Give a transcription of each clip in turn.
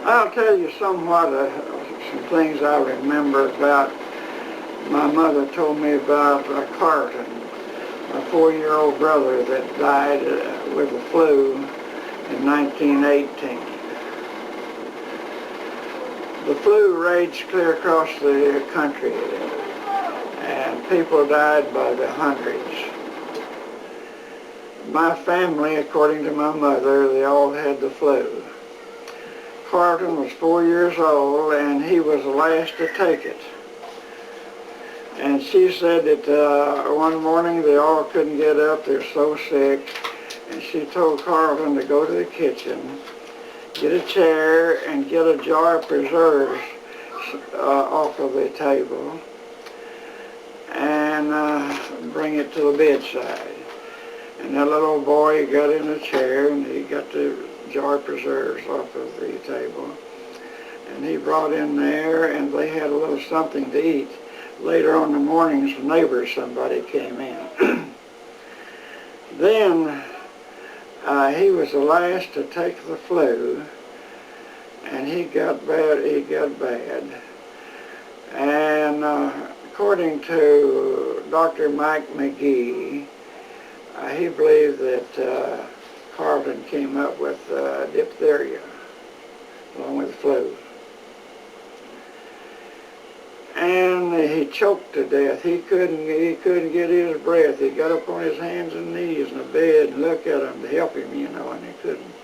I'll tell you somewhat some things I remember about. My mother told me about Carton, a 4-year-old brother that died with the flu in 1918. The flu raged clear across the country, and people died by the hundreds. My family, according to my mother, they all had the flu. Carton was 4 years old, and he was the last to take it. And she said that one morning they all couldn't get up, they're so sick, and she told Carlton to go to the kitchen, get a chair, and get a jar of preserves off of the table, and bring it to the bedside. And that little boy got in a chair, and he got the jar of preserves off of the table, and he brought in there, and they had a little something to eat. Later on in the morning, some neighbors, somebody came in. Then he was the last to take the flu, and he got bad. And according to Dr. Mike McGee, he believed that Carlton came up with diphtheria along with the flu. And he choked to death. He couldn't get his breath. He got up on his hands and knees in the bed and looked at him to help him, and he couldn't.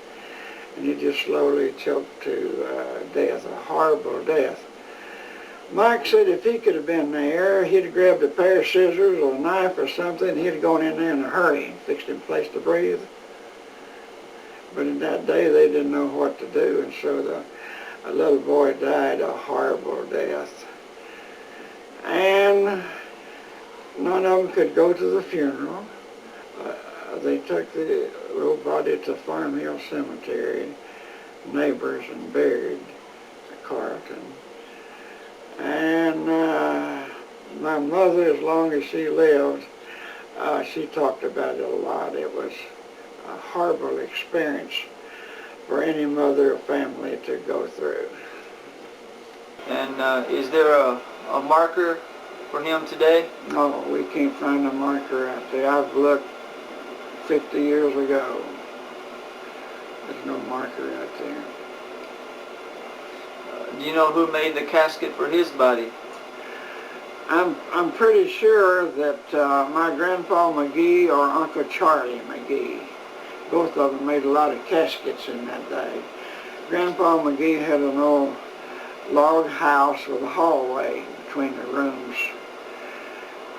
And he just slowly choked to death, a horrible death. Mike said if he could have been there, he'd have grabbed a pair of scissors or a knife or something, and he'd have gone in there in a hurry and fixed him a place to breathe. But in that day, they didn't know what to do, and so the little boy died a horrible death. And none of them could go to the funeral. They took the little body to Farm Hill Cemetery, neighbors, and buried Carton. And my mother, as long as she lived, she talked about it a lot. It was a horrible experience for any mother or family to go through. And is there a marker for him today? No, we can't find a marker out there. I've looked 50 years ago. There's no marker out there. Do you know who made the casket for his body? I'm pretty sure that my Grandpa McGee or Uncle Charlie McGee, both of them made a lot of caskets in that day. Grandpa McGee had an old log house with a hallway between the rooms,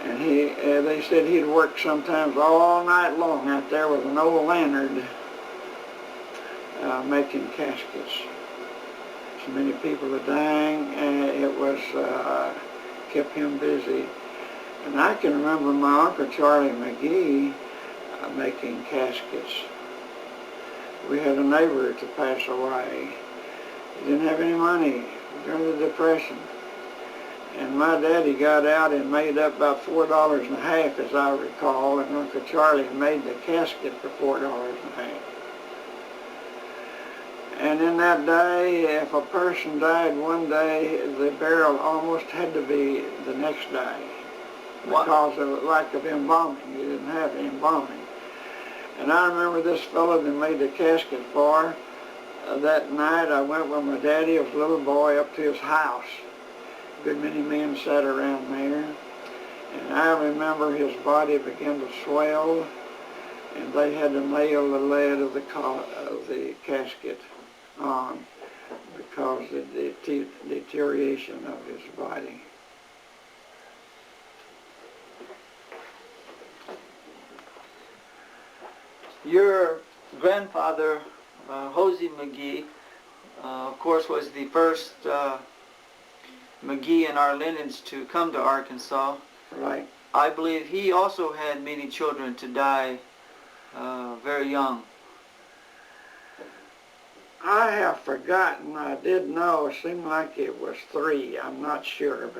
and they said he'd work sometimes all night long out there with an old lantern making caskets. So many people are dying, and it was kept him busy. And I can remember my Uncle Charlie McGee making caskets. We had a neighbor to pass away. He didn't have any money during the Depression. And my daddy got out and made up about $4.50, as I recall, and Uncle Charlie made the casket for $4.50. And in that day, if a person died one day, the burial almost had to be the next day because of lack of embalming. You didn't have embalming. And I remember this fellow that made the casket for, that night I went with my daddy, as a little boy, up to his house. A good many men sat around there. And I remember his body began to swell, and they had to nail the lid of the casket on because of the deterioration of his body. Your grandfather, Hosey McGee, of course, was the first McGee in our lineage to come to Arkansas. Right. I believe he also had many children to die very young. I have forgotten. I did know. It seemed like it was 3. I'm not sure.